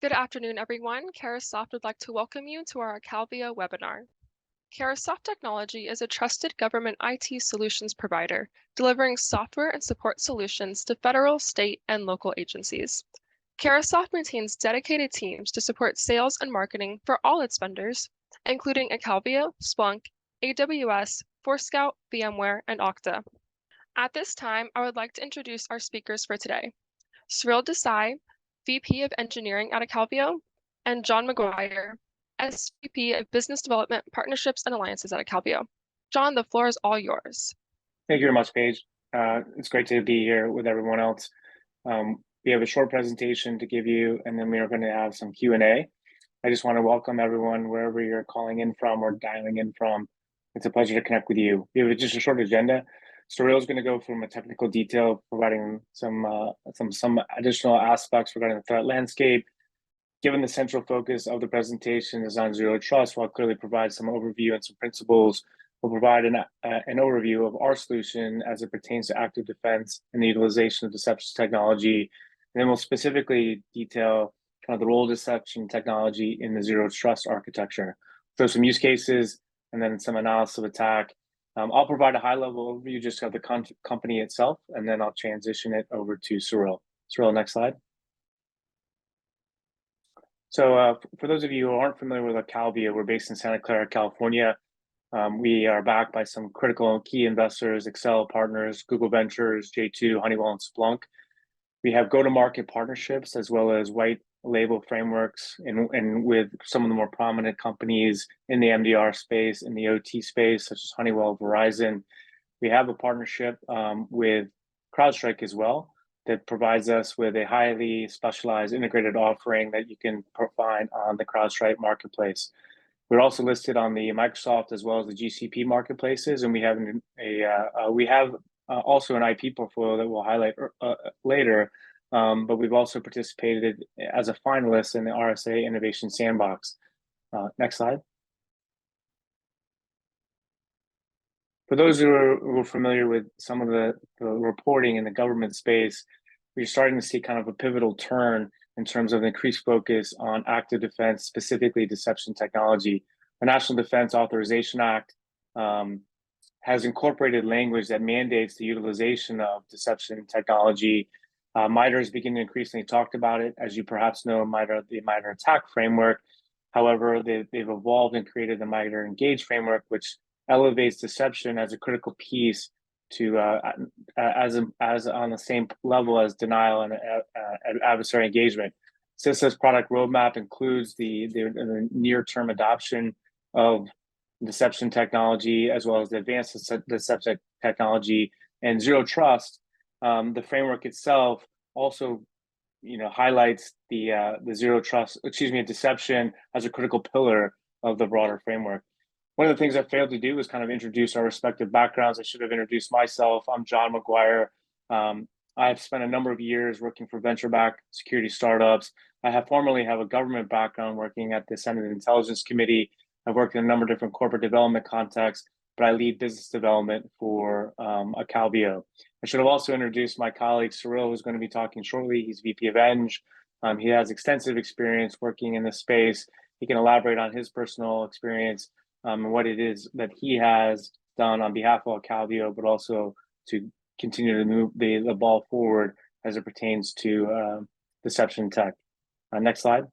Good afternoon, everyone. Carahsoft would like to welcome you to our Acalvio webinar. Carahsoft Technology is a trusted government IT solutions provider, delivering software and support solutions to federal, state, and local agencies. Carahsoft maintains dedicated teams to support sales and marketing for all its vendors, including Acalvio, Splunk, AWS, Forescout, VMware, and Okta. At this time, I would like to introduce our speakers for today. Cyril Desai, VP of Engineering at Acalvio, and John McGuire, SVP of Business Development, Partnerships, and Alliances at Acalvio. John, the floor is all yours. Thank you very much, Paige. It's great to be here with everyone else. We have a short presentation to give you, and then we are going to have some Q&A. I just want to welcome everyone wherever you're calling in from or dialing in from. It's a pleasure to connect with you. We have just a short agenda. Cyril is going to go from a technical detail, providing some additional aspects regarding the threat landscape. Given the central focus of the presentation is on zero trust, while clearly provide some overview and some principles, we'll provide an overview of our solution as it pertains to active defense and the utilization of deception technology. And then we'll specifically detail kind of the role of deception technology in the zero trust architecture. So some use cases and then some analysis of attack. I'll provide a high-level overview just of the company itself, and then I'll transition it over to Cyril. Cyril, next slide. So for those of you who aren't familiar with Acalvio, we're based in Santa Clara, California. We are backed by some critical key investors, Excel Partners, Google Ventures, J2, Honeywell, and Splunk. We have go-to-market partnerships as well as white label frameworks and with some of the more prominent companies in the MDR space, in the OT space, such as Honeywell, Verizon. We have a partnership with CrowdStrike as well that provides us with a highly specialized integrated offering that you can find on the CrowdStrike marketplace. We're also listed on the Microsoft as well as the GCP marketplaces, and we have also an IP portfolio that we'll highlight later. But we've also participated as a finalist in the RSA Innovation Sandbox. Next slide. For those who are familiar with some of the reporting in the government space, we're starting to see kind of a pivotal turn in terms of increased focus on active defense, specifically deception technology. The National Defense Authorization Act has incorporated language that mandates the utilization of deception technology. MITRE is beginning to increasingly talk about it. As you perhaps know, the MITRE attack framework. However, they've evolved and created the MITRE engage framework, which elevates deception as a critical piece to as on the same level as denial and adversary engagement. CISA's product roadmap includes the near-term adoption of deception technology as well as the advanced deception technology and zero trust. The framework itself also, highlights the zero trust, deception as a critical pillar of the broader framework. One of the things I failed to do is kind of introduce our respective backgrounds. I should have introduced myself. I'm John McGuire. I've spent a number of years working for venture-backed security startups. I formerly have a government background working at the Senate Intelligence Committee. I've worked in a number of different corporate development contexts, but I lead business development for Acalvio. I should have also introduced my colleague, Cyril, who's going to be talking shortly. He's VP of Eng. He has extensive experience working in this space. He can elaborate on his personal experience and what it is that he has done on behalf of Acalvio, but also to continue to move the ball forward as it pertains to deception tech. Next slide.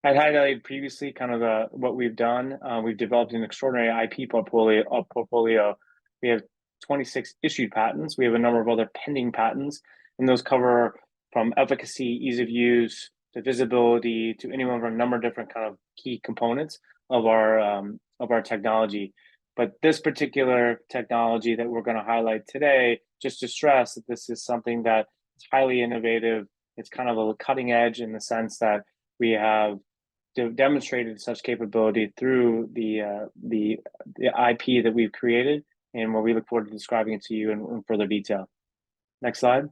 I highlighted previously kind of what we've done. We've developed an extraordinary IP portfolio. We have 26 issued patents. We have a number of other pending patents, and those cover from efficacy, ease of use, to visibility, to any of a number of different kind of key components of our technology. But this particular technology that we're going to highlight today, just to stress that this is something that is highly innovative. It's kind of a cutting edge in the sense that we have demonstrated such capability through the IP that we've created, and where we look forward to describing it to you in further detail. Next slide.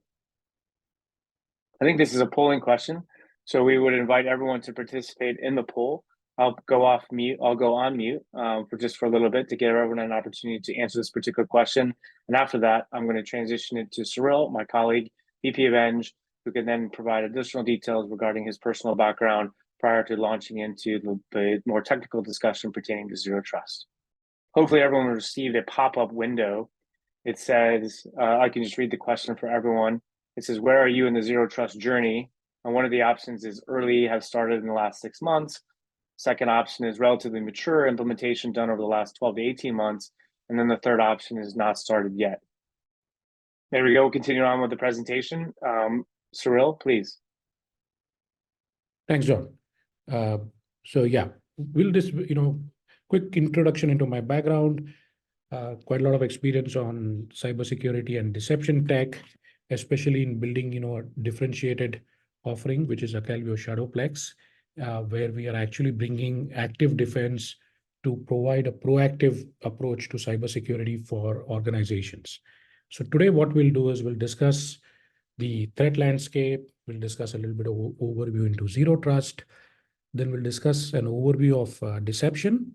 I think this is a polling question, so we would invite everyone to participate in the poll. I'll go on mute for a little bit to give everyone an opportunity to answer this particular question. And after that, I'm going to transition it to Cyril, my colleague, VP of Eng, who can then provide additional details regarding his personal background prior to launching into the more technical discussion pertaining to zero trust. Hopefully everyone will receive a pop-up window. It says, I can just read the question for everyone. It says, where are you in the zero trust journey? And one of the options is early, has started in the last 6 months. Second option is relatively mature, implementation done over the last 12 to 18 months. And then the third option is not started yet. There we go. Continue on with the presentation. Cyril, please. Thanks, John. So yeah, we'll just, quick introduction into my background. Quite a lot of experience on cybersecurity and deception tech, especially in building, a differentiated offering, which is Acalvio Shadowplex, where we are actually bringing active defense to provide a proactive approach to cybersecurity for organizations. So today, what we'll do is we'll discuss the threat landscape. We'll discuss a little bit of overview into zero trust. Then we'll discuss an overview of deception,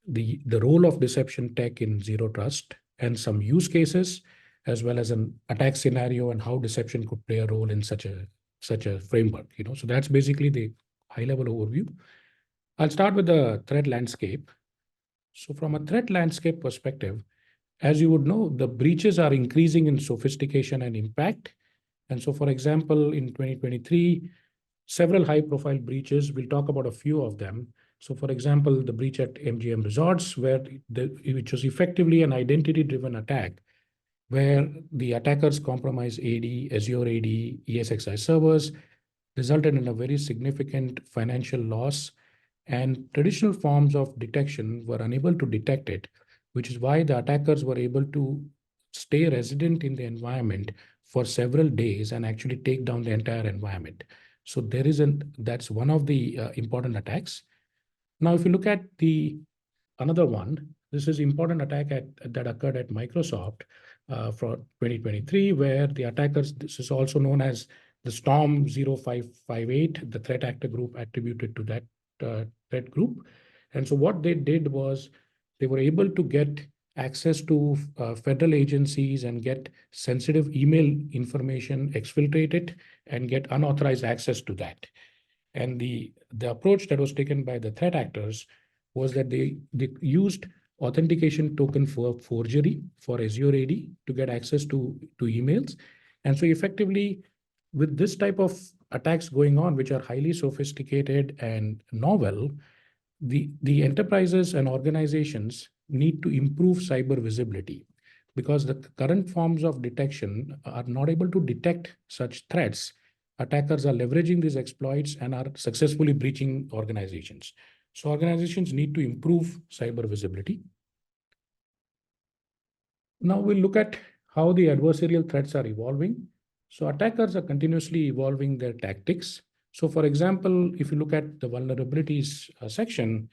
the role of deception tech in zero trust, and some use cases, as well as an attack scenario and how deception could play a role in such a framework. So that's basically the high-level overview. I'll start with the threat landscape. So from a threat landscape perspective, as you would know, the breaches are increasing in sophistication and impact. And so, for example, in 2023, several high-profile breaches, we'll talk about a few of them. So, for example, the breach at MGM Resorts, which was effectively an identity-driven attack, where the attackers compromised AD, Azure AD, ESXi servers, resulted in a very significant financial loss, and traditional forms of detection were unable to detect it, which is why the attackers were able to stay resident in the environment for several days and actually take down the entire environment. So that's one of the important attacks. Now, if you look at another one, this is important attack that occurred at Microsoft for 2023, where the attackers, this is also known as the Storm 0558, the threat actor group attributed to that threat group. And so what they did was they were able to get access to federal agencies and get sensitive email information, exfiltrate it, and get unauthorized access to that. And the approach that was taken by the threat actors was that they used authentication token for forgery for Azure AD to get access to emails. And so effectively, with this type of attacks going on, which are highly sophisticated and novel, the enterprises and organizations need to improve cyber visibility, because the current forms of detection are not able to detect such threats. Attackers are leveraging these exploits and are successfully breaching organizations. So organizations need to improve cyber visibility. Now we'll look at how the adversarial threats are evolving. So attackers are continuously evolving their tactics. So for example, if you look at the vulnerabilities section,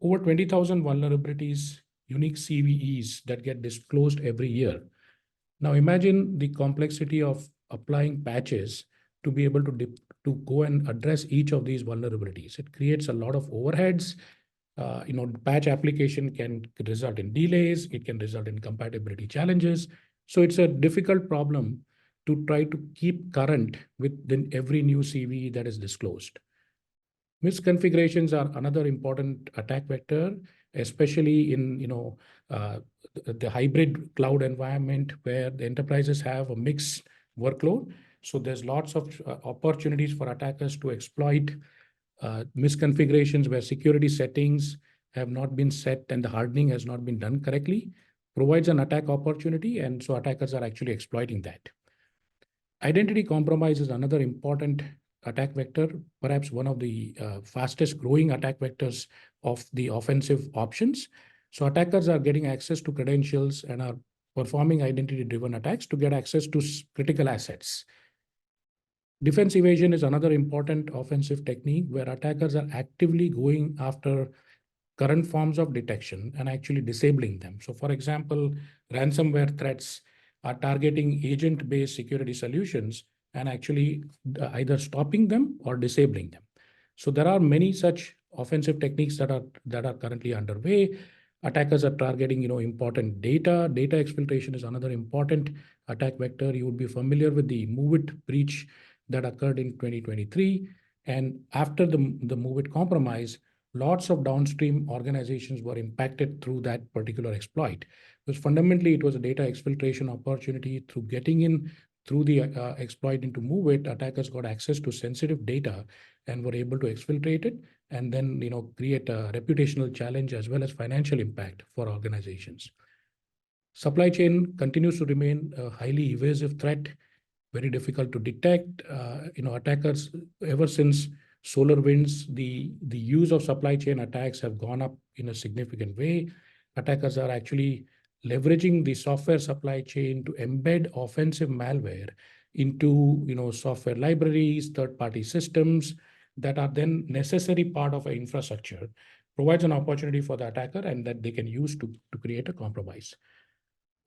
over 20,000 vulnerabilities, unique CVEs that get disclosed every year. Now imagine the complexity of applying patches to be able to go and address each of these vulnerabilities. It creates a lot of overheads. Patch application can result in delays. It can result in compatibility challenges. So it's a difficult problem to try to keep current with every new CVE that is disclosed. Misconfigurations are another important attack vector, especially in the hybrid cloud environment where the enterprises have a mixed workload. So there's lots of opportunities for attackers to exploit misconfigurations where security settings have not been set and the hardening has not been done correctly, provides an attack opportunity, and so attackers are actually exploiting that. Identity compromise is another important attack vector, perhaps one of the fastest growing attack vectors of the offensive options. So attackers are getting access to credentials and are performing identity-driven attacks to get access to critical assets. Defense evasion is another important offensive technique where attackers are actively going after current forms of detection and actually disabling them. So for example, ransomware threats are targeting agent-based security solutions and actually either stopping them or disabling them. So there are many such offensive techniques that are currently underway. Attackers are targeting important data. Data exfiltration is another important attack vector. You would be familiar with the MOVEit breach that occurred in 2023. And after the MOVEit compromise, lots of downstream organizations were impacted through that particular exploit. Because fundamentally, it was a data exfiltration opportunity through getting in through the exploit into MOVEit. Attackers got access to sensitive data and were able to exfiltrate it, and then create a reputational challenge as well as financial impact for organizations. Supply chain continues to remain a highly evasive threat, very difficult to detect. Attackers, ever since SolarWinds, the use of supply chain attacks have gone up in a significant way. Attackers are actually leveraging the software supply chain to embed offensive malware into software libraries, third-party systems that are then necessary part of an infrastructure, provides an opportunity for the attacker and that they can use to create a compromise.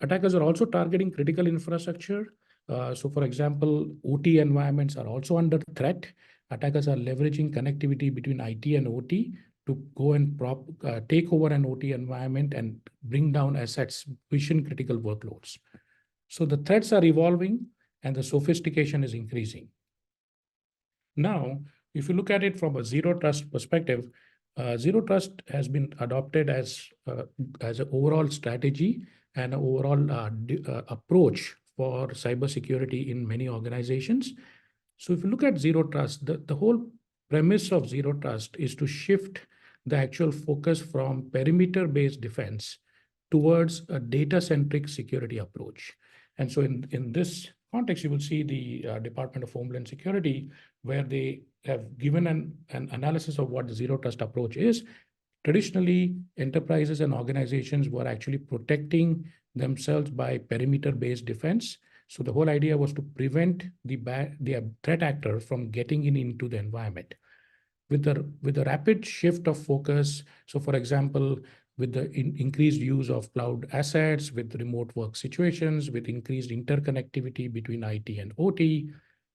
Attackers are also targeting critical infrastructure. So, for example, OT environments are also under threat. Attackers are leveraging connectivity between IT and OT to go and take over an OT environment and bring down assets, mission critical workloads. So the threats are evolving and the sophistication is increasing. Now, if you look at it from a zero trust perspective, zero trust has been adopted as an overall strategy and an overall approach for cybersecurity in many organizations. So if you look at zero trust, the whole premise of zero trust is to shift the actual focus from perimeter-based defense towards a data-centric security approach. And so in this context, you will see the Department of Homeland Security, where they have given an analysis of what the zero trust approach is. Traditionally, enterprises and organizations were actually protecting themselves by perimeter-based defense. So the whole idea was to prevent the threat actor from getting into the environment. With the rapid shift of focus, so for example, with the increased use of cloud assets, with remote work situations, with increased interconnectivity between IT and OT,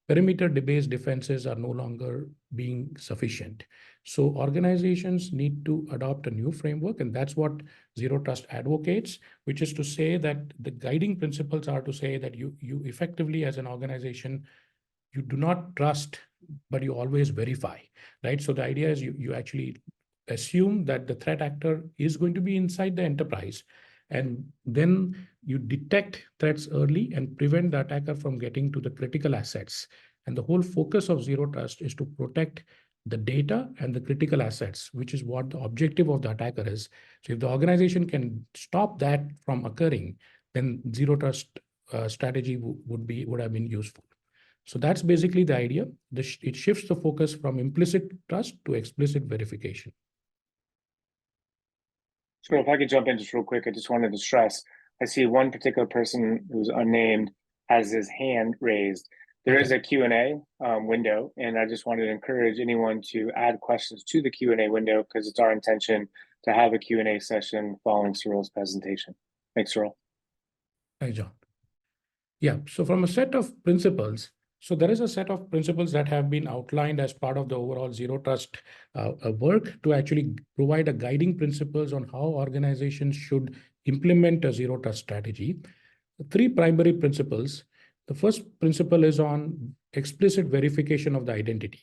perimeter-based defenses are no longer being sufficient. So organizations need to adopt a new framework, and that's what Zero Trust advocates, which is to say that the guiding principles are to say that you effectively, as an organization, you do not trust, but you always verify, right? So the idea is you actually assume that the threat actor is going to be inside the enterprise, and then you detect threats early and prevent the attacker from getting to the critical assets. And the whole focus of zero trust is to protect the data and the critical assets, which is what the objective of the attacker is. So if the organization can stop that from occurring, then zero trust strategy would have been useful. So that's basically the idea. It shifts the focus from implicit trust to explicit verification. So if I could jump in just real quick, I just wanted to stress, I see one particular person who's unnamed has his hand raised. There is a Q&A window, and I just wanted to encourage anyone to add questions to the Q&A window because it's our intention to have a Q&A session following Cyril's presentation. Thanks, Cyril. Thanks, John. Yeah, so from a set of principles, so there is a set of principles that have been outlined as part of the overall zero trust work to actually provide a guiding principles on how organizations should implement a zero trust strategy. The three primary principles. The first principle is on explicit verification of the identity,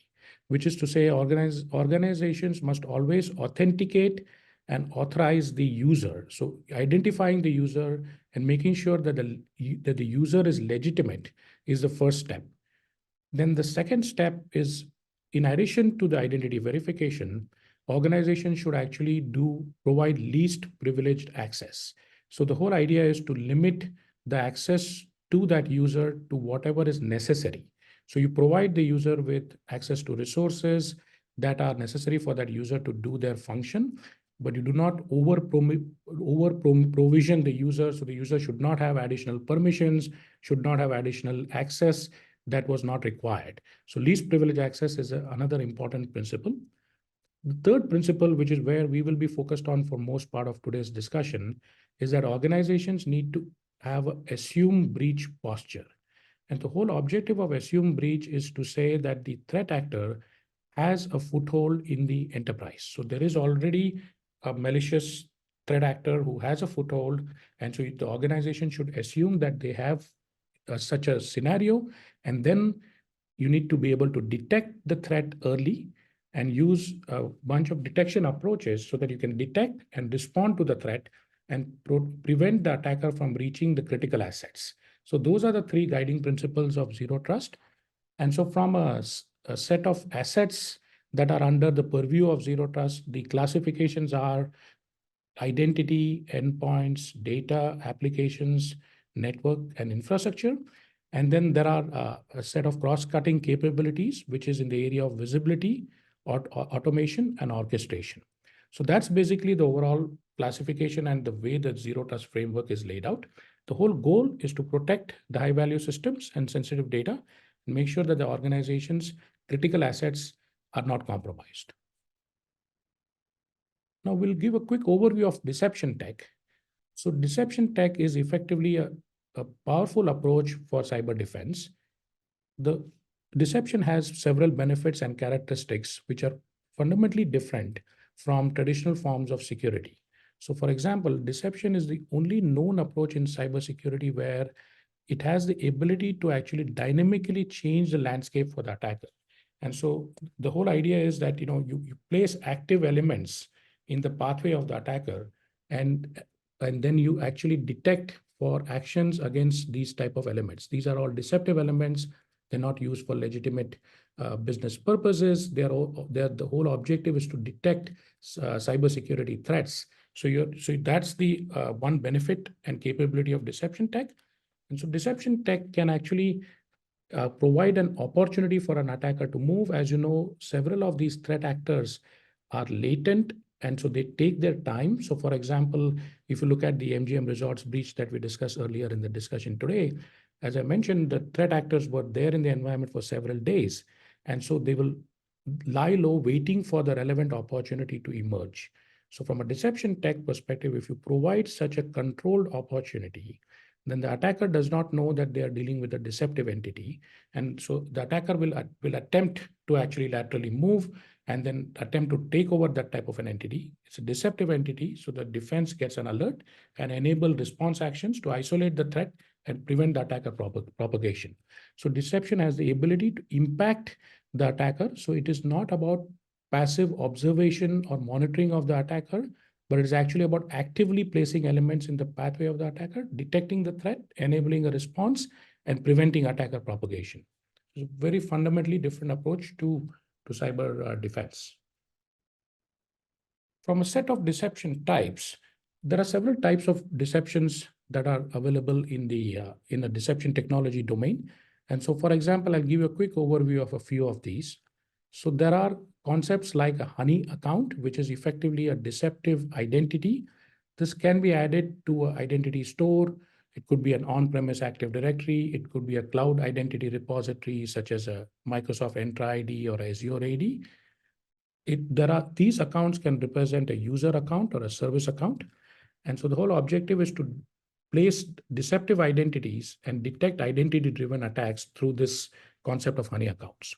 which is to say organizations must always authenticate and authorize the user. So identifying the user and making sure that the user is legitimate is the first step. Then the second step is, in addition to the identity verification, organizations should actually provide least privileged access. So the whole idea is to limit the access to that user to whatever is necessary. So you provide the user with access to resources that are necessary for that user to do their function, but you do not over provision the user. So the user should not have additional permissions, should not have additional access that was not required. So least privilege access is another important principle. The third principle, which is where we will be focused on for most part of today's discussion, is that organizations need to have an assume breach posture. And the whole objective of assume breach is to say that the threat actor has a foothold in the enterprise. So there is already a malicious threat actor who has a foothold. And so the organization should assume that they have such a scenario, and then you need to be able to detect the threat early and use a bunch of detection approaches so that you can detect and respond to the threat and prevent the attacker from reaching the critical assets. So those are the three guiding principles of zero trust. And so from a set of assets that are under the purview of zero trust, the classifications are identity, endpoints, data, applications, network, and infrastructure. And then there are a set of cross-cutting capabilities, which is in the area of visibility, automation, and orchestration. So that's basically the overall classification and the way the zero trust framework is laid out. The whole goal is to protect the high-value systems and sensitive data and make sure that the organization's critical assets are not compromised. Now we'll give a quick overview of deception tech. So deception tech is effectively a powerful approach for cyber defense. The deception has several benefits and characteristics which are fundamentally different from traditional forms of security. So for example, deception is the only known approach in cybersecurity where it has the ability to actually dynamically change the landscape for the attacker. And so the whole idea is that you place active elements in the pathway of the attacker, and then you actually detect for actions against these type of elements. These are all deceptive elements. They're not used for legitimate business purposes. The whole objective is to detect cybersecurity threats. So that's the one benefit and capability of deception tech. And so deception tech can actually provide an opportunity for an attacker to move. As you know, several of these threat actors are latent, and so they take their time. So for example, if you look at the MGM Resorts breach that we discussed earlier in the discussion today, as I mentioned, the threat actors were there in the environment for several days. And so they will lie low waiting for the relevant opportunity to emerge. So from a deception tech perspective, if you provide such a controlled opportunity, then the attacker does not know that they are dealing with a deceptive entity. And so the attacker will attempt to actually laterally move and then attempt to take over that type of an entity. It's a deceptive entity, so the defense gets an alert and enable response actions to isolate the threat and prevent the attacker propagation. So deception has the ability to impact the attacker. So it is not about passive observation or monitoring of the attacker, but it's actually about actively placing elements in the pathway of the attacker, detecting the threat, enabling a response, and preventing attacker propagation. It's a very fundamentally different approach to cyber defense. From a set of deception types, there are several types of deceptions that are available in the deception technology domain. And so, for example, I'll give you a quick overview of a few of these. So there are concepts like a honey account, which is effectively a deceptive identity. This can be added to an identity store. It could be an on-premise Active Directory. It could be a cloud identity repository, such as a Microsoft Entra ID or Azure AD. These accounts can represent a user account or a service account. And so the whole objective is to place deceptive identities and detect identity-driven attacks through this concept of honey accounts.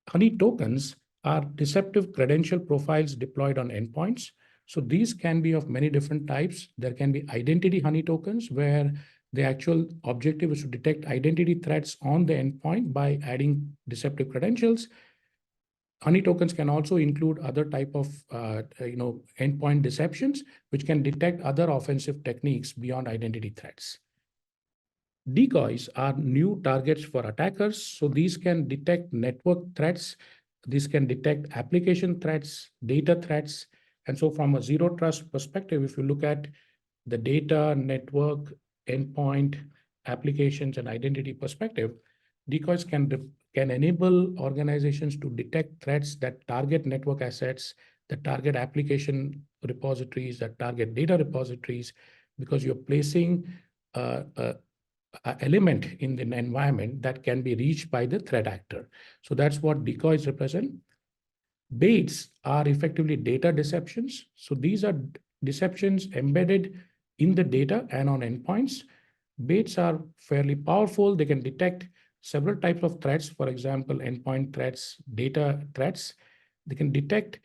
Honey tokens are deceptive credential profiles deployed on endpoints. So these can be of many different types. There can be identity honey tokens, where the actual objective is to detect identity threats on the endpoint by adding deceptive credentials. Honey tokens can also include other type of endpoint deceptions, which can detect other offensive techniques beyond identity threats. Decoys are new targets for attackers. So these can detect network threats. These can detect application threats, data threats. And so from a zero trust perspective, if you look at the data, network, endpoint, applications, and identity perspective, decoys can enable organizations to detect threats that target network assets, that target application repositories, that target data repositories, because you're placing a element in the environment that can be reached by the threat actor. So that's what decoys represent. Baits are effectively data deceptions. So these are deceptions embedded in the data and on endpoints. Baits are fairly powerful. They can detect several types of threats, for example, endpoint threats, data threats. They can detect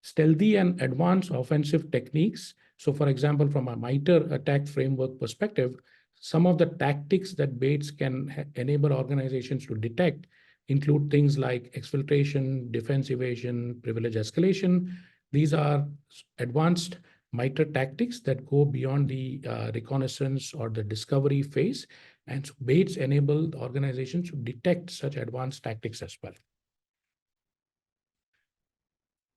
stealthy and advanced offensive techniques. So for example, from a MITRE attack framework perspective, some of the tactics that Bates can enable organizations to detect include things like exfiltration, defense evasion, privilege escalation. These are advanced MITRE tactics that go beyond the reconnaissance or the discovery phase. And so Bates enabled organizations to detect such advanced tactics as well.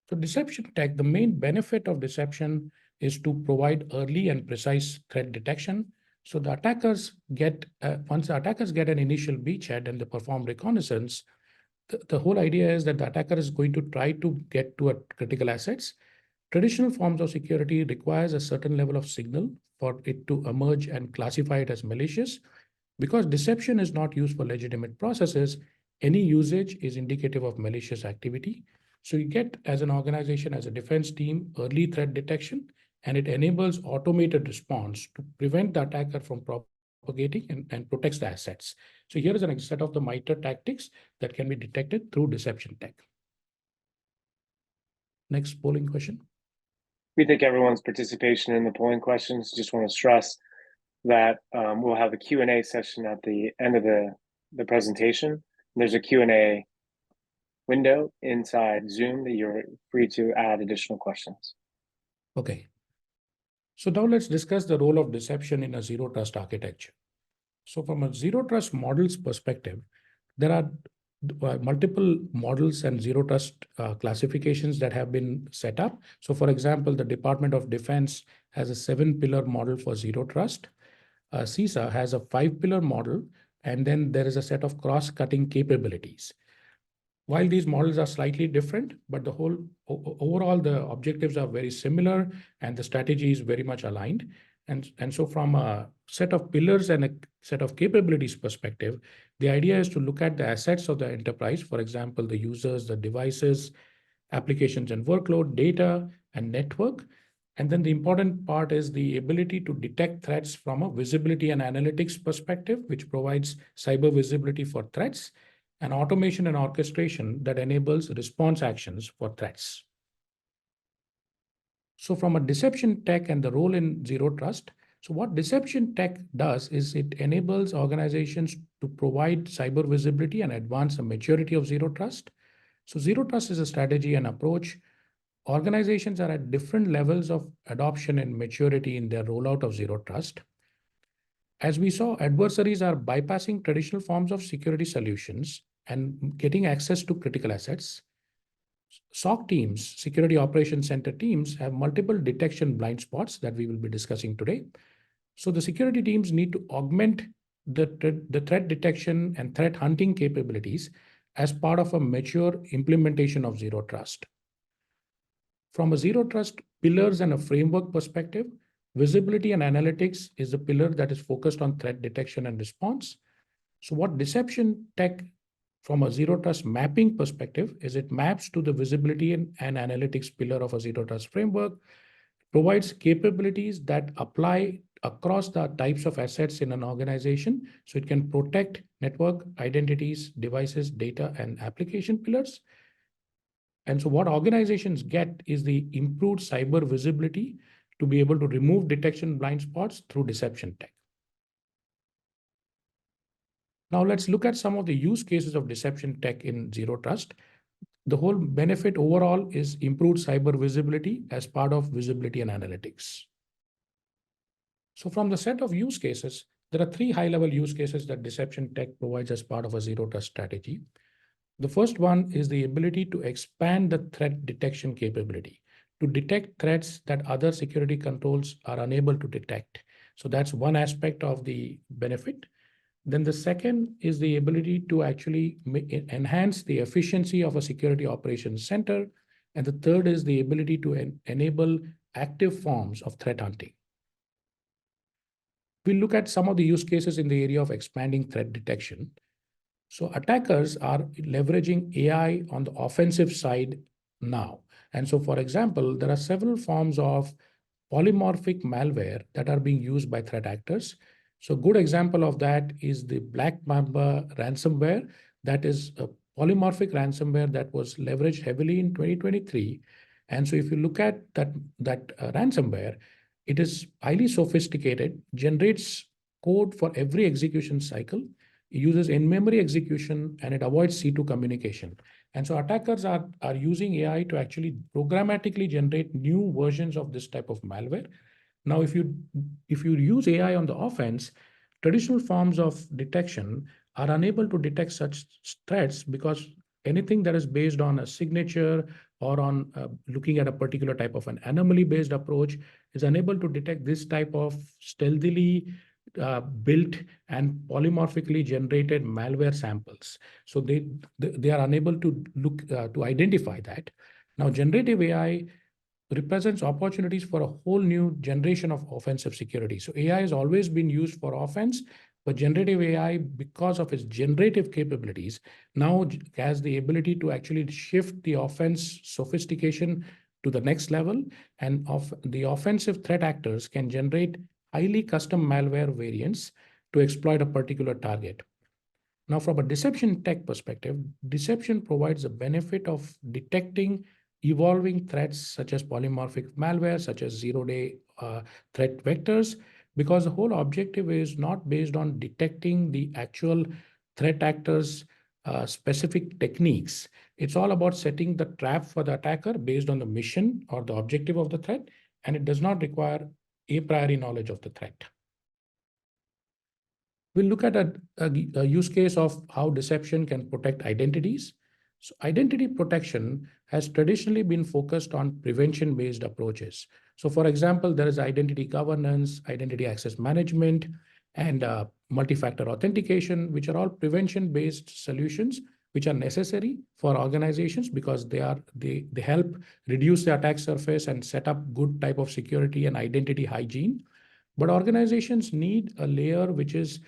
So deception tech, the main benefit of deception is to provide early and precise threat detection. So the attackers get, once the attackers get an initial beachhead and they perform reconnaissance, the whole idea is that the attacker is going to try to get to a critical assets. Traditional forms of security requires a certain level of signal for it to emerge and classify it as malicious. Because deception is not used for legitimate processes, any usage is indicative of malicious activity. So you get, as an organization, as a defense team, early threat detection, and it enables automated response to prevent the attacker from propagating and protects the assets. So here is a set of the MITRE tactics that can be detected through deception tech. Next polling question. We thank everyone's participation in the polling questions. Just want to stress that we'll have a Q&A session at the end of the presentation. There's a Q&A window inside Zoom that you're free to add additional questions. Okay. So now let's discuss the role of deception in a zero trust architecture. So from a zero trust models perspective, there are multiple models and zero trust classifications that have been set up. So for example, the Department of Defense has a 7-pillar model for zero trust. CISA has a 5-pillar model, and then there is a set of cross-cutting capabilities. While these models are slightly different, but the whole overall the objectives are very similar and the strategy is very much aligned. And so from a set of pillars and a set of capabilities perspective, the idea is to look at the assets of the enterprise, for example, the users, the devices, applications and workload, data, and network. And then the important part is the ability to detect threats from a visibility and analytics perspective, which provides cyber visibility for threats, and automation and orchestration that enables response actions for threats. So from a deception tech and the role in zero trust, so what deception tech does is it enables organizations to provide cyber visibility and advance the maturity of zero trust. So zero trust is a strategy and approach. Organizations are at different levels of adoption and maturity in their rollout of zero trust. As we saw, adversaries are bypassing traditional forms of security solutions and getting access to critical assets. SOC teams, Security Operations Center teams, have multiple detection blind spots that we will be discussing today. So the security teams need to augment the threat detection and threat hunting capabilities as part of a mature implementation of zero trust. From a zero trust pillars and a framework perspective, visibility and analytics is the pillar that is focused on threat detection and response. So what deception tech from a zero trust mapping perspective is it maps to the visibility and analytics pillar of a zero trust framework, provides capabilities that apply across the types of assets in an organization. So it can protect network, identities, devices, data, and application pillars. And so what organizations get is the improved cyber visibility to be able to remove detection blind spots through deception tech. Now let's look at some of the use cases of deception tech in zero trust. The whole benefit overall is improved cyber visibility as part of visibility and analytics. So from the set of use cases, there are 3 high-level use cases that deception tech provides as part of a zero trust strategy. The first one is the ability to expand the threat detection capability to detect threats that other security controls are unable to detect. So that's one aspect of the benefit. Then the second is the ability to actually enhance the efficiency of a security operations center. And the third is the ability to enable active forms of threat hunting. We'll look at some of the use cases in the area of expanding threat detection. So attackers are leveraging AI on the offensive side now. And so, for example, there are several forms of polymorphic malware that are being used by threat actors. So a good example of that is the Black Mamba ransomware. That is a polymorphic ransomware that was leveraged heavily in 2023. And so if you look at that ransomware, it is highly sophisticated, generates code for every execution cycle. It uses in-memory execution, and it avoids C2 communication. And so attackers are using AI to actually programmatically generate new versions of this type of malware. Now, if you use AI on the offense, traditional forms of detection are unable to detect such threats because anything that is based on a signature or on looking at a particular type of an anomaly-based approach is unable to detect this type of stealthily built and polymorphically generated malware samples. So they are unable to look to identify that. Now, generative AI represents opportunities for a whole new generation of offensive security. So AI has always been used for offense, but generative AI, because of its generative capabilities, now has the ability to actually shift the offense sophistication to the next level. And the offensive threat actors can generate highly custom malware variants to exploit a particular target. Now, from a deception tech perspective, deception provides the benefit of detecting evolving threats such as polymorphic malware, such as zero-day threat vectors, because the whole objective is not based on detecting the actual threat actors' specific techniques. It's all about setting the trap for the attacker based on the mission or the objective of the threat, and it does not require a priori knowledge of the threat. We'll look at a use case of how deception can protect identities. So identity protection has traditionally been focused on prevention-based approaches. So for example, there is identity governance, identity access management, and multi-factor authentication, which are all prevention-based solutions which are necessary for organizations because they help reduce the attack surface and set up good type of security and identity hygiene. But organizations need a layer which is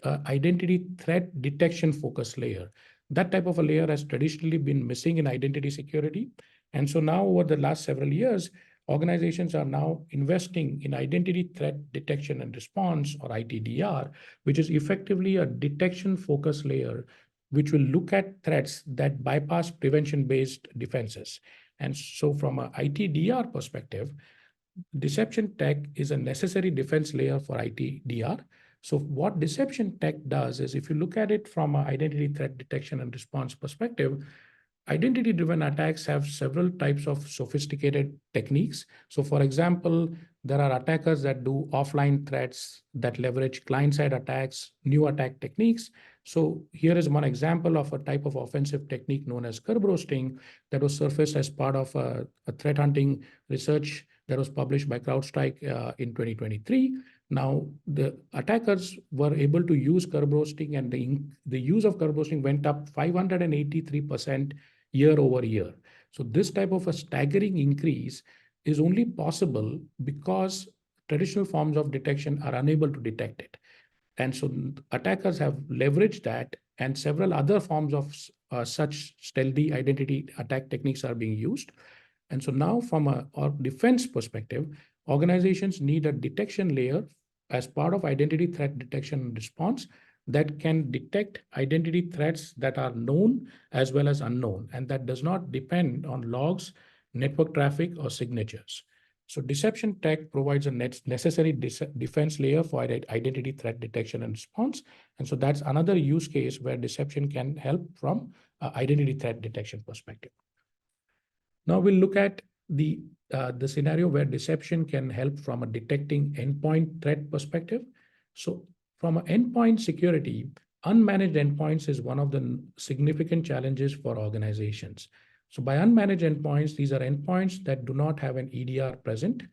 identity threat detection focus layer. That type of a layer has traditionally been missing in identity security. And so now over the last several years, organizations are now investing in identity threat detection and response, or ITDR, which is effectively a detection focus layer, which will look at threats that bypass prevention-based defenses. And so from an ITDR perspective, deception tech is a necessary defense layer for ITDR. So what deception tech does is, if you look at it from an identity threat detection and response perspective, identity-driven attacks have several types of sophisticated techniques. So for example, there are attackers that do offline threats that leverage client-side attacks, new attack techniques. So here is one example of a type of offensive technique known as curb roasting that was surfaced as part of a threat hunting research that was published by CrowdStrike in 2023. Now, the attackers were able to use curb roasting, and the use of curb roasting went up 583% year over year. So this type of a staggering increase is only possible because traditional forms of detection are unable to detect it. And so attackers have leveraged that, and several other forms of such stealthy identity attack techniques are being used. And so now from a defense perspective, organizations need a detection layer as part of identity threat detection and response that can detect identity threats that are known as well as unknown, and that does not depend on logs, network traffic, or signatures. So deception tech provides a necessary defense layer for identity threat detection and response. And so that's another use case where deception can help from identity threat detection perspective. Now we'll look at the scenario where deception can help from a detecting endpoint threat perspective. So from an endpoint security, unmanaged endpoints is one of the significant challenges for organizations. So by unmanaged endpoints, these are endpoints that do not have an EDR present.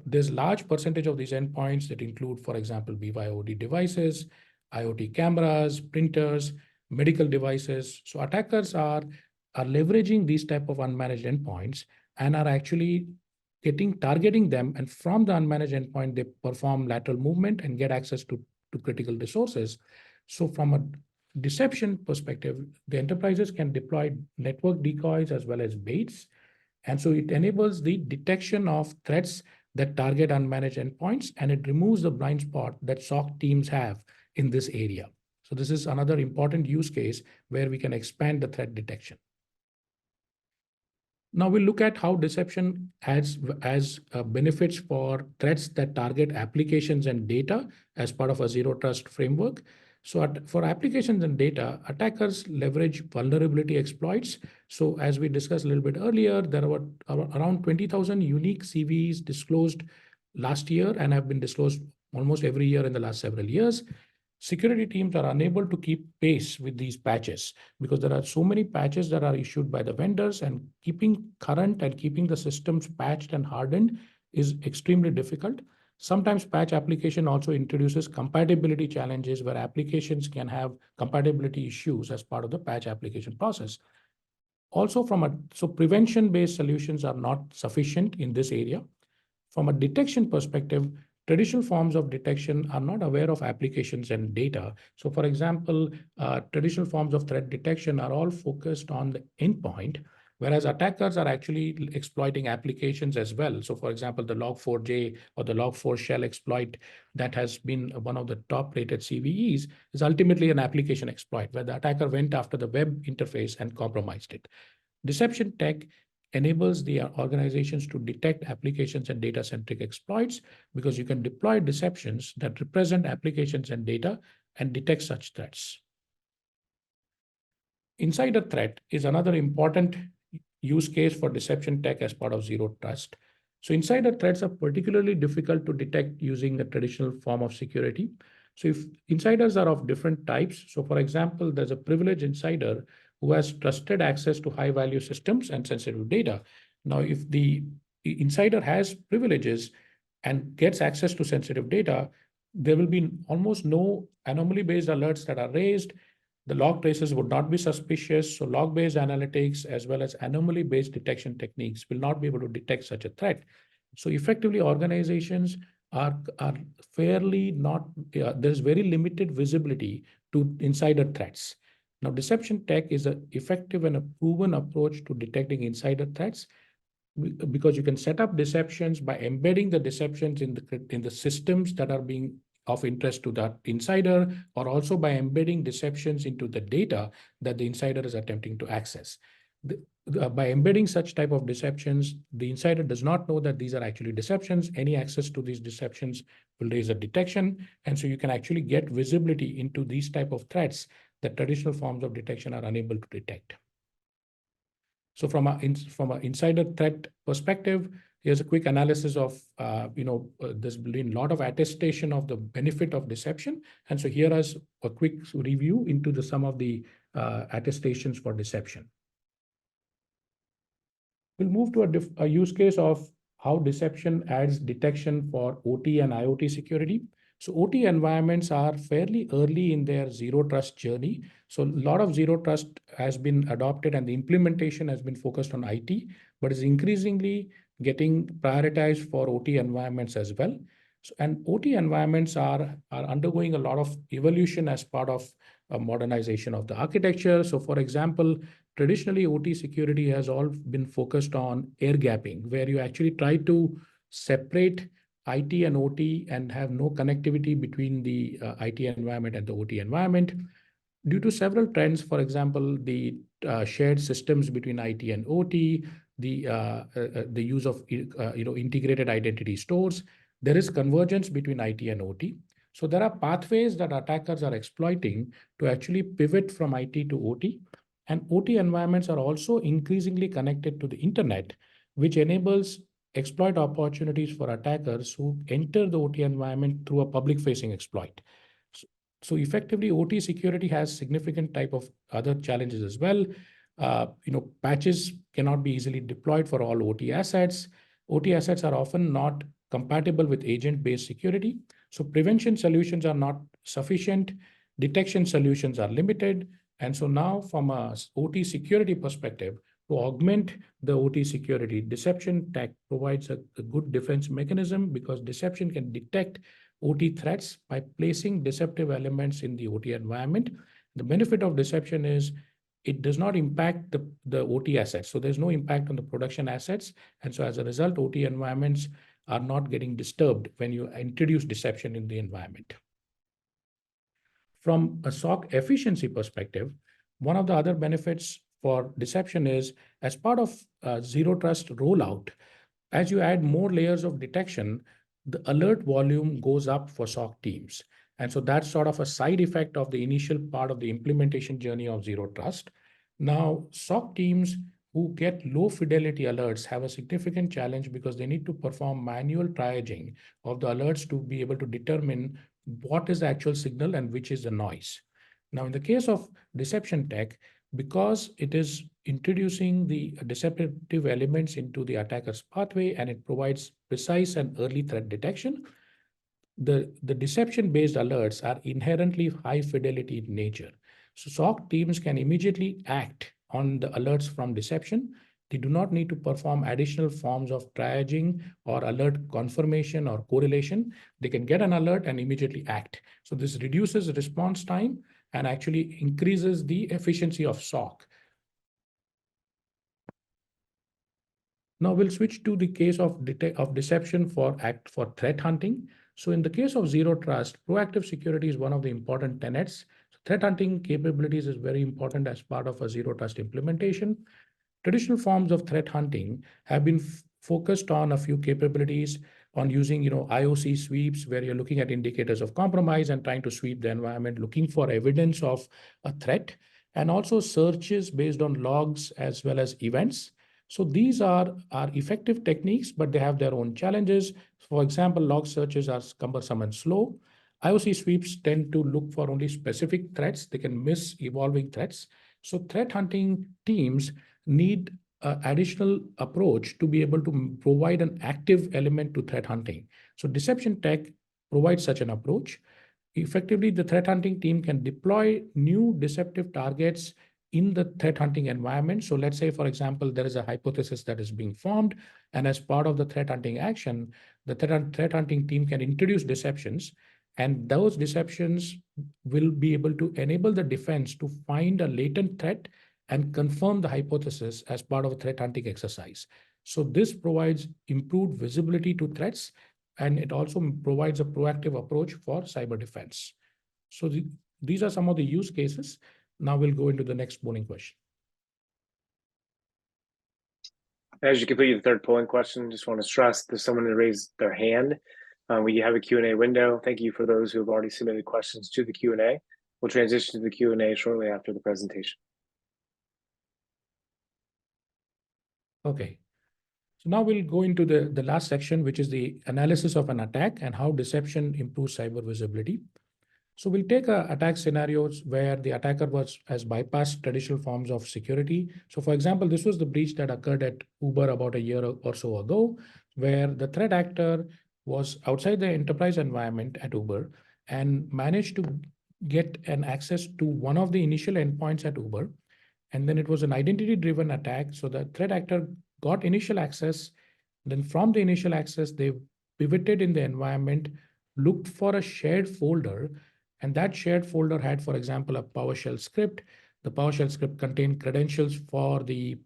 There's large percentage of these endpoints that include, for example, BYOD devices, IoT cameras, printers, medical devices. So attackers are leveraging these type of unmanaged endpoints and are actually targeting them. And from the unmanaged endpoint, they perform lateral movement and get access to critical resources. So from a deception perspective, the enterprises can deploy network decoys as well as baits. And so it enables the detection of threats that target unmanaged endpoints, and it removes the blind spot that SOC teams have in this area. So this is another important use case where we can expand the threat detection. Now we'll look at how deception has benefits for threats that target applications and data as part of a zero trust framework. So for applications and data, attackers leverage vulnerability exploits. So as we discussed a little bit earlier, there were around 20,000 unique CVEs disclosed last year and have been disclosed almost every year in the last several years. Security teams are unable to keep pace with these patches because there are so many patches that are issued by the vendors, and keeping current and keeping the systems patched and hardened is extremely difficult. Sometimes patch application also introduces compatibility challenges where applications can have compatibility issues as part of the patch application process. Also so prevention-based solutions are not sufficient in this area. From a detection perspective, traditional forms of detection are not aware of applications and data. So for example, traditional forms of threat detection are all focused on the endpoint, whereas attackers are actually exploiting applications as well. So for example, the log4j or the log4shell exploit that has been one of the top rated CVEs is ultimately an application exploit where the attacker went after the web interface and compromised it. Deception tech enables the organizations to detect applications and data-centric exploits because you can deploy deceptions that represent applications and data and detect such threats. Insider threat is another important use case for deception tech as part of zero trust. So insider threats are particularly difficult to detect using a traditional form of security. So if insiders are of different types, so for example, there's a privileged insider who has trusted access to high value systems and sensitive data. Now, if the insider has privileges and gets access to sensitive data, there will be almost no anomaly-based alerts that are raised. The log traces would not be suspicious. So log-based analytics as well as anomaly-based detection techniques will not be able to detect such a threat. So effectively, organizations are fairly not, there's very limited visibility to insider threats. Now, deception tech is an effective and a proven approach to detecting insider threats because you can set up deceptions by embedding the deceptions in the systems that are being of interest to that insider, or also by embedding deceptions into the data that the insider is attempting to access. By embedding such type of deceptions, the insider does not know that these are actually deceptions. Any access to these deceptions will raise a detection. And so you can actually get visibility into these type of threats that traditional forms of detection are unable to detect. So from an insider threat perspective, here's a quick analysis of, there's been a lot of attestation of the benefit of deception. And so here is a quick review into some of the attestations for deception. We'll move to a use case of how deception adds detection for OT and IoT security. So OT environments are fairly early in their zero trust journey. So a lot of zero trust has been adopted and the implementation has been focused on IT, but is increasingly getting prioritized for OT environments as well. So, and OT environments are undergoing a lot of evolution as part of a modernization of the architecture. So for example, traditionally OT security has all been focused on air gapping, where you actually try to separate IT and OT and have no connectivity between the IT environment and the OT environment. Due to several trends, for example, the shared systems between IT and OT, the use of integrated identity stores, there is convergence between IT and OT. So there are pathways that attackers are exploiting to actually pivot from IT to OT. And OT environments are also increasingly connected to the internet, which enables exploit opportunities for attackers who enter the OT environment through a public-facing exploit. So effectively, OT security has significant type of other challenges as well. Patches cannot be easily deployed for all OT assets. OT assets are often not compatible with agent-based security. So prevention solutions are not sufficient. Detection solutions are limited. And so now from a OT security perspective, to augment the OT security, deception tech provides a good defense mechanism because deception can detect OT threats by placing deceptive elements in the OT environment. The benefit of deception is it does not impact the OT assets. So there's no impact on the production assets. And so as a result, OT environments are not getting disturbed when you introduce deception in the environment. From a SOC efficiency perspective, one of the other benefits for deception is as part of zero trust rollout, as you add more layers of detection, the alert volume goes up for SOC teams. And so that's sort of a side effect of the initial part of the implementation journey of zero trust. Now, SOC teams who get low fidelity alerts have a significant challenge because they need to perform manual triaging of the alerts to be able to determine what is the actual signal and which is the noise. Now, in the case of deception tech, because it is introducing the deceptive elements into the attacker's pathway and it provides precise and early threat detection, the deception-based alerts are inherently high fidelity in nature. So SOC teams can immediately act on the alerts from deception. They do not need to perform additional forms of triaging or alert confirmation or correlation. They can get an alert and immediately act. So this reduces response time and actually increases the efficiency of SOC. Now we'll switch to the case of deception for threat hunting. So in the case of zero trust, proactive security is one of the important tenets. So threat hunting capabilities is very important as part of a zero trust implementation. Traditional forms of threat hunting have been focused on a few capabilities on using IOC sweeps, where you're looking at indicators of compromise and trying to sweep the environment, looking for evidence of a threat, and also searches based on logs as well as events. So these are effective techniques, but they have their own challenges. For example, log searches are cumbersome and slow. IOC sweeps tend to look for only specific threats. They can miss evolving threats. So threat hunting teams need an additional approach to be able to provide an active element to threat hunting. So deception tech provides such an approach. Effectively, the threat hunting team can deploy new deceptive targets in the threat hunting environment. So let's say, for example, there is a hypothesis that is being formed, and as part of the threat hunting action, the threat hunting team can introduce deceptions, and those deceptions will be able to enable the defense to find a latent threat and confirm the hypothesis as part of a threat hunting exercise. So this provides improved visibility to threats, and it also provides a proactive approach for cyber defense. So these are some of the use cases. Now we'll go into the next polling question. As you complete the third polling question, just want to stress there's someone to raise their hand. We have a Q&A window. Thank you for those who have already submitted questions to the Q&A. We'll transition to the Q&A shortly after the presentation. Okay. So now we'll go into the last section, which is the analysis of an attack and how deception improves cyber visibility. So we'll take attack scenarios where the attacker has bypassed traditional forms of security. So for example, this was the breach that occurred at Uber about a year or so ago, where the threat actor was outside the enterprise environment at Uber and managed to get an access to one of the initial endpoints at Uber. And then it was an identity-driven attack. So the threat actor got initial access. Then from the initial access, they pivoted in the environment, looked for a shared folder, and that shared folder had, for example, a PowerShell script. The PowerShell script contained credentials for the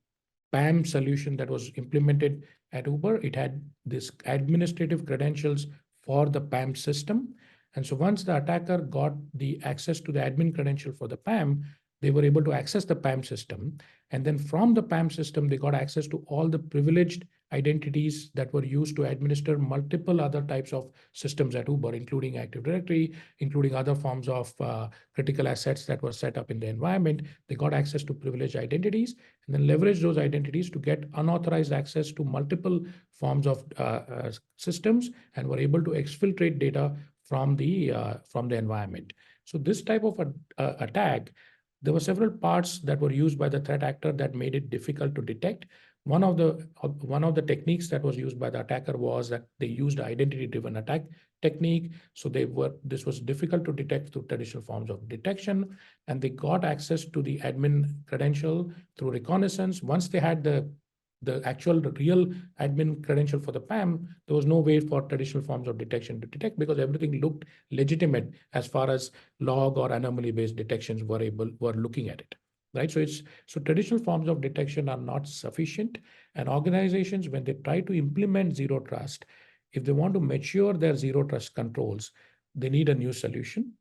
PAM solution that was implemented at Uber. It had this administrative credentials for the PAM system. And so once the attacker got the access to the admin credential for the PAM, they were able to access the PAM system. And then from the PAM system, they got access to all the privileged identities that were used to administer multiple other types of systems at Uber, including Active Directory, including other forms of critical assets that were set up in the environment. They got access to privileged identities and then leveraged those identities to get unauthorized access to multiple forms of systems and were able to exfiltrate data from the environment. So this type of attack, there were several parts that were used by the threat actor that made it difficult to detect. One of the techniques that was used by the attacker was that they used identity-driven attack technique. So this was difficult to detect through traditional forms of detection, and they got access to the admin credential through reconnaissance. Once they had the actual real admin credential for the PAM, there was no way for traditional forms of detection to detect because everything looked legitimate as far as log or anomaly-based detections were looking at it. Right. So traditional forms of detection are not sufficient. And organizations, when they try to implement zero trust, if they want to mature their zero trust controls, they need a new solution.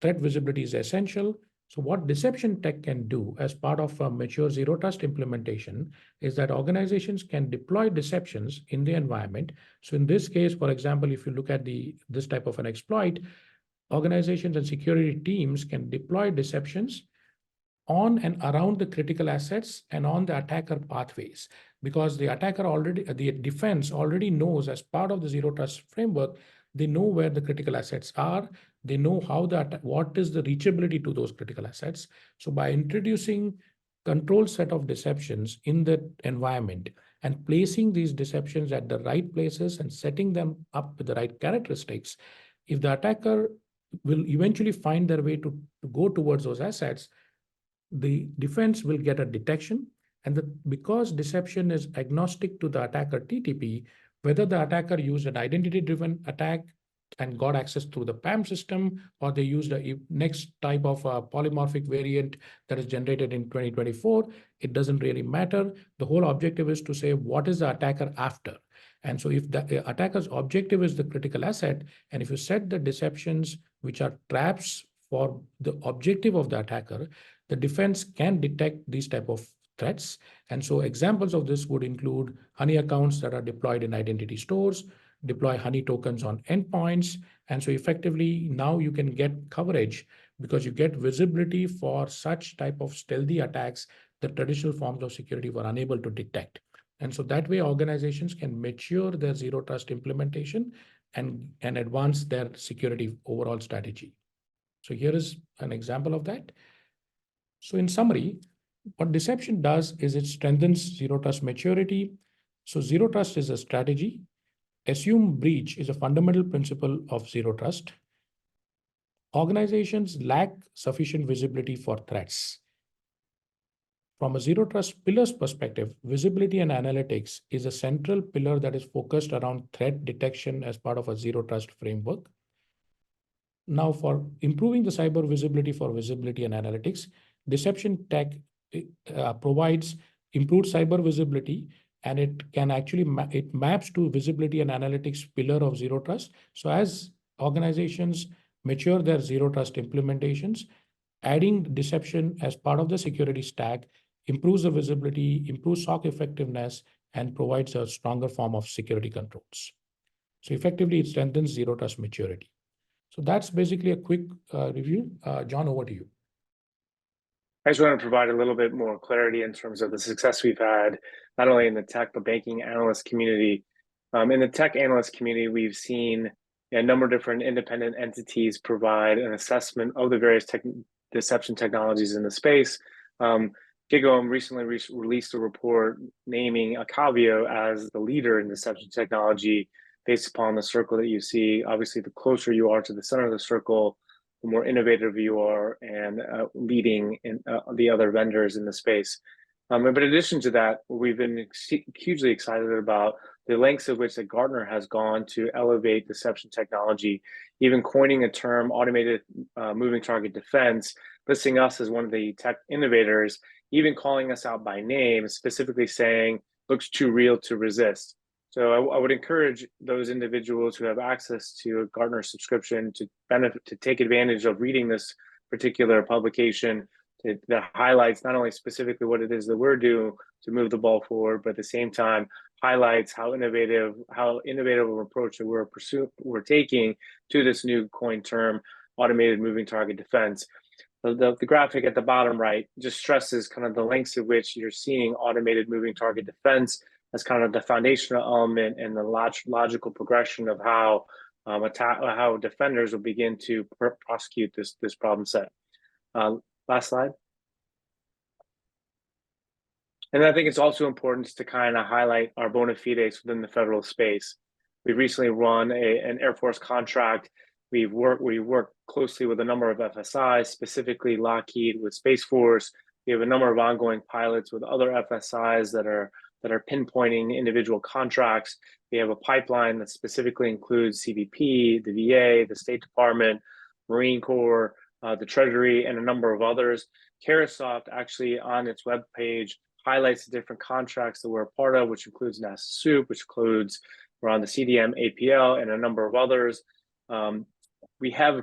Threat visibility is essential. So what deception tech can do as part of a mature zero trust implementation is that organizations can deploy deceptions in the environment. So in this case, for example, if you look at this type of an exploit, organizations and security teams can deploy deceptions on and around the critical assets and on the attacker pathways, because the attacker already, the defense already knows as part of the zero trust framework, they know where the critical assets are, they know what is the reachability to those critical assets. So by introducing controlled set of deceptions in the environment and placing these deceptions at the right places and setting them up with the right characteristics, if the attacker will eventually find their way to go towards those assets, the defense will get a detection. And because deception is agnostic to the attacker TTP, whether the attacker used an identity-driven attack and got access through the PAM system, or they used a next type of polymorphic variant that is generated in 2024, it doesn't really matter. The whole objective is to say, what is the attacker after? And so if the attacker's objective is the critical asset, and if you set the deceptions, which are traps for the objective of the attacker, the defense can detect these type of threats. And so examples of this would include honey accounts that are deployed in identity stores, deploy honey tokens on endpoints. And so effectively now you can get coverage because you get visibility for such type of stealthy attacks that traditional forms of security were unable to detect. And so that way organizations can mature their zero trust implementation and advance their security overall strategy. So here is an example of that. So in summary, what deception does is it strengthens zero trust maturity. So zero trust is a strategy. Assume breach is a fundamental principle of zero trust. Organizations lack sufficient visibility for threats. From a zero trust pillars perspective, visibility and analytics is a central pillar that is focused around threat detection as part of a zero trust framework. Now, for improving the cyber visibility for visibility and analytics, deception tech provides improved cyber visibility, and it can actually it maps to visibility and analytics pillar of zero trust. So as organizations mature their zero trust implementations, adding deception as part of the security stack improves the visibility, improves SOC effectiveness, and provides a stronger form of security controls. So effectively, it strengthens zero trust maturity. So that's basically a quick review. John, over to you. I just want to provide a little bit more clarity in terms of the success we've had, not only in the tech, but banking analyst community. In the tech analyst community, we've seen a number of different independent entities provide an assessment of the various deception technologies in the space. GigaOM recently released a report naming Acalvio as the leader in deception technology based upon the circle that you see. Obviously, the closer you are to the center of the circle, the more innovative you are and leading in the other vendors in the space. But in addition to that, we've been hugely excited about the lengths of which that Gartner has gone to elevate deception technology, even coining a term, automated moving target defense, listing us as one of the tech innovators, even calling us out by name, specifically saying, looks too real to resist. So I would encourage those individuals who have access to a Gartner subscription to take advantage of reading this particular publication that highlights not only specifically what it is that we're doing to move the ball forward, but at the same time highlights how innovative of an approach that we're taking to this new coined term, automated moving target defense. The graphic at the bottom right just stresses kind of the lengths at which you're seeing automated moving target defense as kind of the foundational element and the logical progression of how how defenders will begin to prosecute this problem set. Last slide. And I think it's also important to kind of highlight our bona fides within the federal space. We recently run an Air Force contract. We work closely with a number of FSIs, specifically Lockheed with Space Force. We have a number of ongoing pilots with other FSIs that are pinpointing individual contracts. We have a pipeline that specifically includes CBP, the VA, the State Department, Marine Corps, the Treasury, and a number of others. Carahsoft actually on its webpage highlights the different contracts that we're a part of, which includes NASA SOUP, which includes we're on the CDM APL and a number of others. we have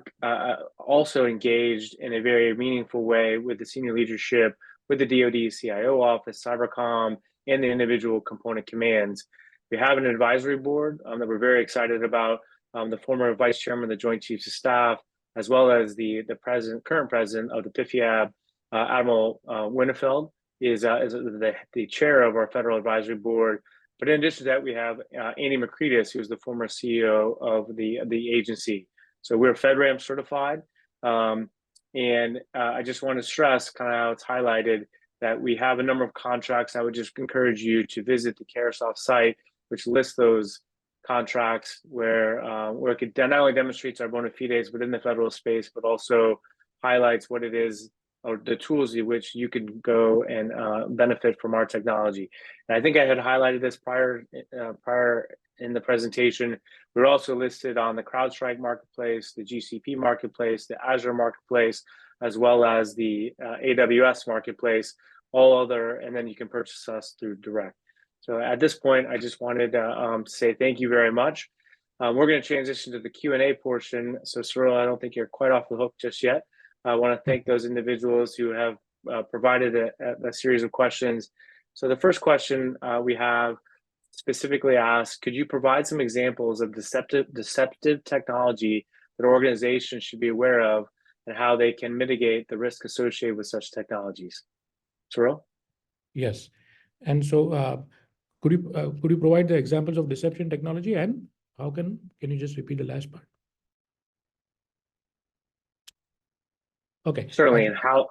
also engaged in a very meaningful way with the senior leadership, with the DoD CIO office, Cybercom, and the individual component commands. We have an advisory board that we're very excited about. The former vice chairman of the Joint Chiefs of Staff, as well as the current president of the PIFIAB, Admiral Winnefeld, is the chair of our federal advisory board. But in addition to that, we have Andy McCreadis, who's the former CEO of the agency. So we're FedRAMP certified. And I just want to stress kind of how it's highlighted that we have a number of contracts. I would just encourage you to visit the Caresoft site, which lists those contracts where it not only demonstrates our bona fides within the federal space, but also highlights what it is or the tools in which you can go and benefit from our technology. And I think I had highlighted this prior in the presentation. We're also listed on the CrowdStrike marketplace, the GCP marketplace, the Azure marketplace, as well as the AWS marketplace, and then you can purchase us through direct. So at this point, I just wanted to say thank you very much. We're going to transition to the Q&A portion. So Cyril, I don't think you're quite off the hook just yet. I want to thank those individuals who have provided a series of questions. So the first question we have specifically asks, could you provide some examples of deceptive technology that organizations should be aware of and how they can mitigate the risk associated with such technologies? Cyril? Yes. And so could you provide the examples of deception technology, and how can you just repeat the last part? Okay. Certainly, and how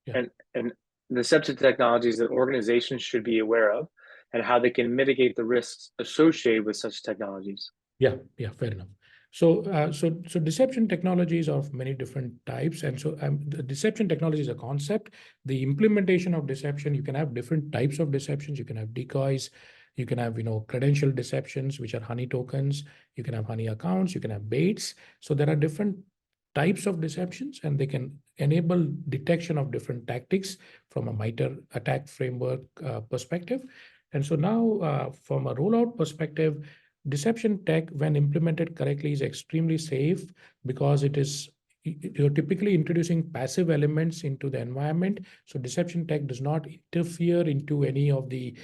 and deceptive technologies that organizations should be aware of and how they can mitigate the risks associated with such technologies. Yeah, fair enough. So, so deception technologies are of many different types, and so the deception technology is a concept. The implementation of deception, you can have different types of deceptions. You can have decoys, you can have credential deceptions, which are honey tokens. You can have honey accounts. You can have baits. So there are different types of deceptions, and they can enable detection of different tactics from a MITRE attack framework perspective. And so now, from a rollout perspective, deception tech, when implemented correctly, is extremely safe because you're typically introducing passive elements into the environment. So deception tech does not interfere into any of the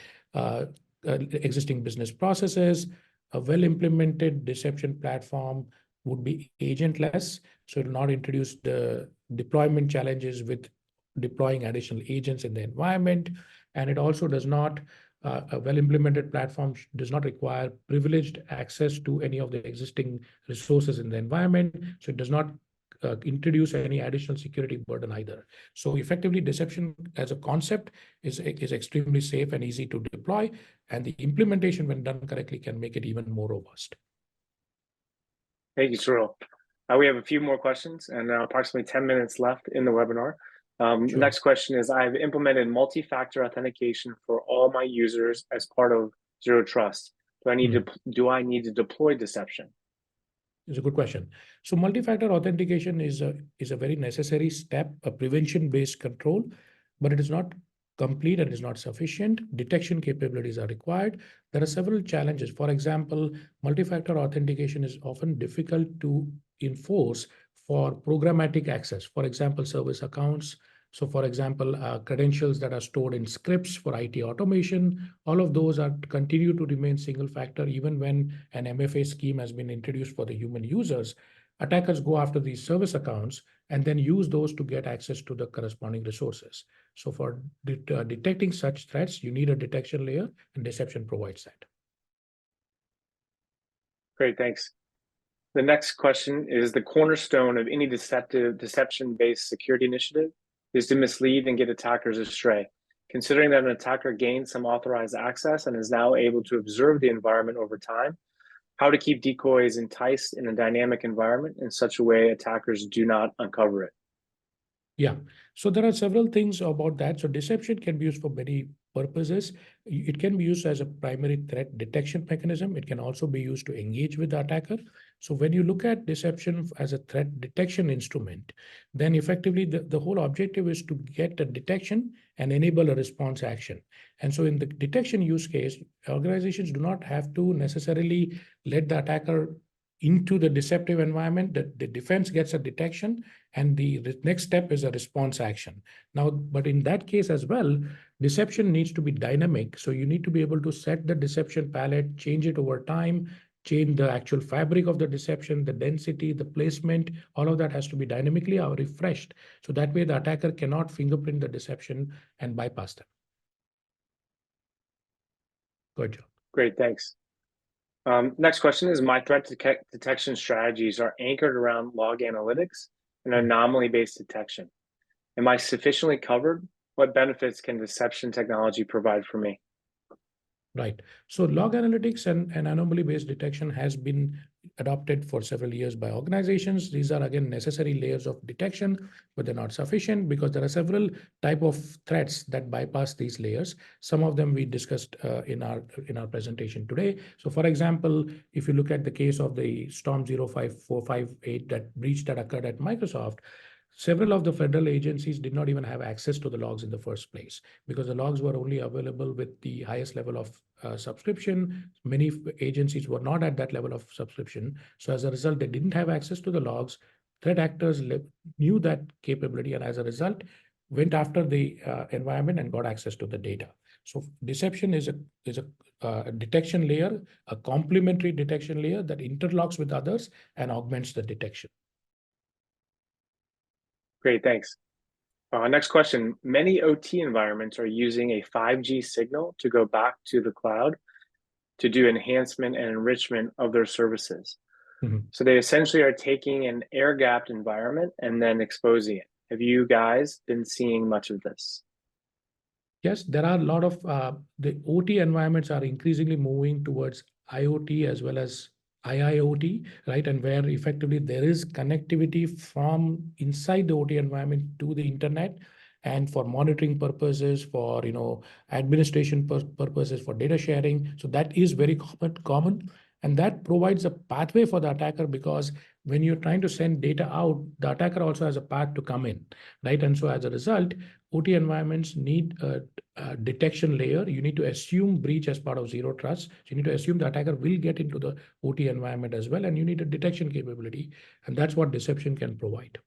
existing business processes. A well-implemented deception platform would be agentless, so it will not introduce the deployment challenges with deploying additional agents in the environment. And it also does not, a well-implemented platform does not require privileged access to any of the existing resources in the environment. So it does not introduce any additional security burden either. So effectively, deception as a concept is extremely safe and easy to deploy, and the implementation, when done correctly, can make it even more robust. Thank you, Cyril. We have a few more questions and approximately 10 minutes left in the webinar. Sure. The next question is, I've implemented multi-factor authentication for all my users as part of Zero Trust. Do I need to deploy deception? It's a good question. So multi-factor authentication is a very necessary step, a prevention-based control, but it is not complete and is not sufficient. Detection capabilities are required. There are several challenges. For example, multi-factor authentication is often difficult to enforce for programmatic access. For example, service accounts. So for example, credentials that are stored in scripts for IT automation, all of those continue to remain single factor even when an MFA scheme has been introduced for the human users. Attackers go after these service accounts and then use those to get access to the corresponding resources. So for detecting such threats, you need a detection layer, and deception provides that. Great, thanks. The next question is, the cornerstone of any deception-based security initiative is to mislead and get attackers astray. Considering that an attacker gains some authorized access and is now able to observe the environment over time, how to keep decoys enticed in a dynamic environment in such a way attackers do not uncover it. Yeah, so there are several things about that. So deception can be used for many purposes. It can be used as a primary threat detection mechanism. It can also be used to engage with the attacker. So when you look at deception as a threat detection instrument, then effectively the whole objective is to get a detection and enable a response action. And so in the detection use case, organizations do not have to necessarily let the attacker into the deceptive environment, the defense gets a detection, and the next step is a response action. Now, but in that case as well, deception needs to be dynamic. So you need to be able to set the deception palette, change it over time, change the actual fabric of the deception, the density, the placement, all of that has to be dynamically refreshed. So that way the attacker cannot fingerprint the deception and bypass them. Good job. Great, thanks. Next question is, my threat detection strategies are anchored around log analytics and anomaly-based detection. Am I sufficiently covered? What benefits can deception technology provide for me? Right. So log analytics and anomaly-based detection has been adopted for several years by organizations. These are, again, necessary layers of detection, but they're not sufficient because there are several type of threats that bypass these layers. Some of them we discussed in our presentation today. So for example, if you look at the case of the Storm 05458, that breach that occurred at Microsoft, several of the federal agencies did not even have access to the logs in the first place because the logs were only available with the highest level of subscription. Many agencies were not at that level of subscription. So as a result, they didn't have access to the logs. Threat actors knew that capability, and as a result, went after the environment and got access to the data. So deception is a detection layer, a complementary detection layer that interlocks with others and augments the detection. Great, thanks. Next question. Many OT environments are using a 5G signal to go back to the cloud to do enhancement and enrichment of their services. So they essentially are taking an air-gapped environment and then exposing it. Have you guys been seeing much of this? Yes, there are a lot of the OT environments are increasingly moving towards IoT as well as IIoT, right? And where effectively there is connectivity from inside the OT environment to the internet, and for monitoring purposes, for administration purposes, for data sharing. So that is very common. And that provides a pathway for the attacker, because when you're trying to send data out, the attacker also has a path to come in, right? And so as a result, OT environments need a detection layer. You need to assume breach as part of zero trust. So you need to assume the attacker will get into the OT environment as well, and you need a detection capability. And that's what deception can provide.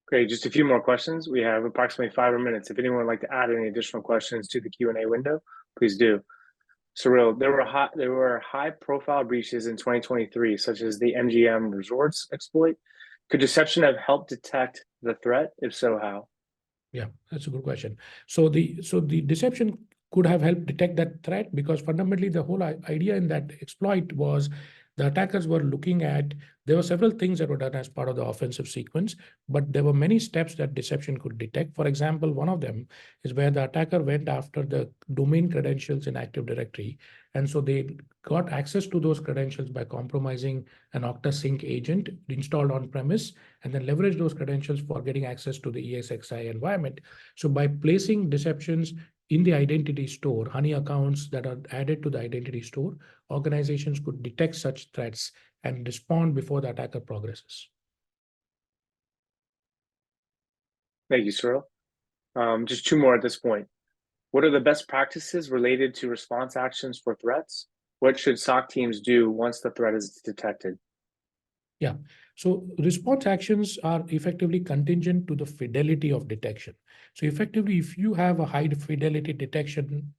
Great, just a few more questions. We have approximately 5 more minutes. If anyone would like to add any additional questions to the Q&A window, please do. Cyril, there were high-profile breaches in 2023, such as the MGM Resorts exploit. Could deception have helped detect the threat? If so, how? Yeah, that's a good question. So the deception could have helped detect that threat, because fundamentally the whole idea in that exploit was the attackers were looking at, there were several things that were done as part of the offensive sequence, but there were many steps that deception could detect. For example, one of them is where the attacker went after the domain credentials in Active Directory. And so they got access to those credentials by compromising an OctaSync agent installed on premise, and then leverage those credentials for getting access to the ESXi environment. So by placing deceptions in the identity store, honey accounts that are added to the identity store, organizations could detect such threats and respond before the attacker progresses. Thank you, Cyril. Just 2 more at this point. What are the best practices related to response actions for threats? What should SOC teams do once the threat is detected? Yeah, so response actions are effectively contingent to the fidelity of detection. So effectively, if you have a high fidelity detection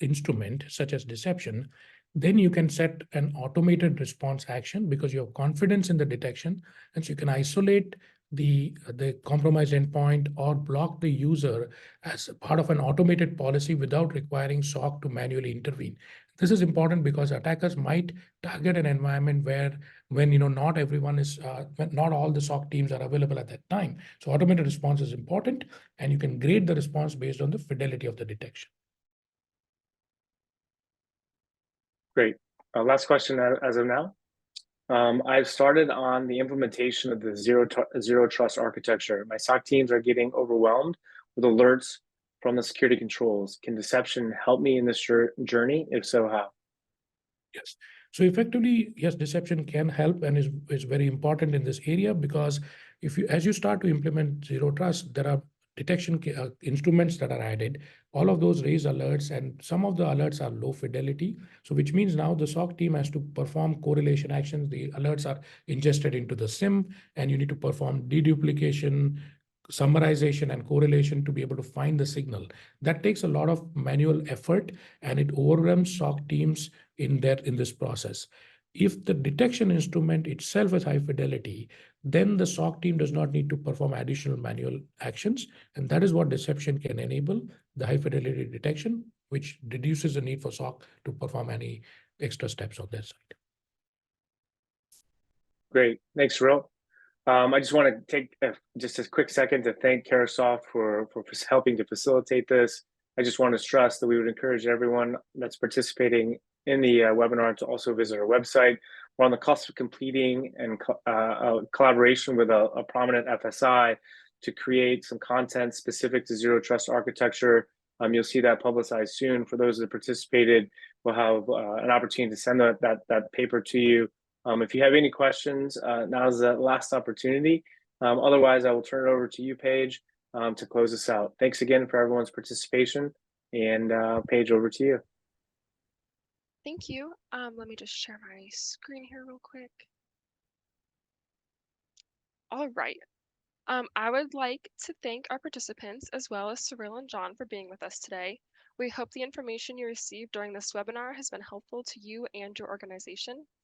instrument, such as deception, then you can set an automated response action because you have confidence in the detection, and so you can isolate the compromised endpoint or block the user as part of an automated policy without requiring SOC to manually intervene. This is important because attackers might target an environment where, when not everyone is, not all the SOC teams are available at that time. So automated response is important, and you can grade the response based on the fidelity of the detection. Great. Last question as of now. I've started on the implementation of the zero trust architecture. My SOC teams are getting overwhelmed with alerts from the security controls. Can deception help me in this journey? If so, how? Yes. So effectively, yes, deception can help and is very important in this area, because as you start to implement zero trust, there are detection instruments that are added, all of those raise alerts, and some of the alerts are low fidelity. So which means now the SOC team has to perform correlation actions. The alerts are ingested into the SIM, and you need to perform deduplication, summarization, and correlation to be able to find the signal. That takes a lot of manual effort, and it overwhelms SOC teams in this process. If the detection instrument itself is high fidelity, then the SOC team does not need to perform additional manual actions. And that is what deception can enable, the high fidelity detection, which reduces the need for SOC to perform any extra steps on their side. Great. Thanks, Ro. I just want to take just a quick second to thank Carasoft for helping to facilitate this. I just want to stress that we would encourage everyone that's participating in the webinar to also visit our website. We're on the cusp of completing a collaboration with a prominent FSI to create some content specific to zero trust architecture. You'll see that publicized soon. For those that participated, we'll have an opportunity to send that paper to you. If you have any questions, now's the last opportunity. Otherwise, I will turn it over to you, Paige, to close us out. Thanks again for everyone's participation. And Paige, over to you. Thank you. Let me just share my screen here real quick. All right. I would like to thank our participants as well as Cyril and John for being with us today. We hope the information you received during this webinar has been helpful to you and your organization.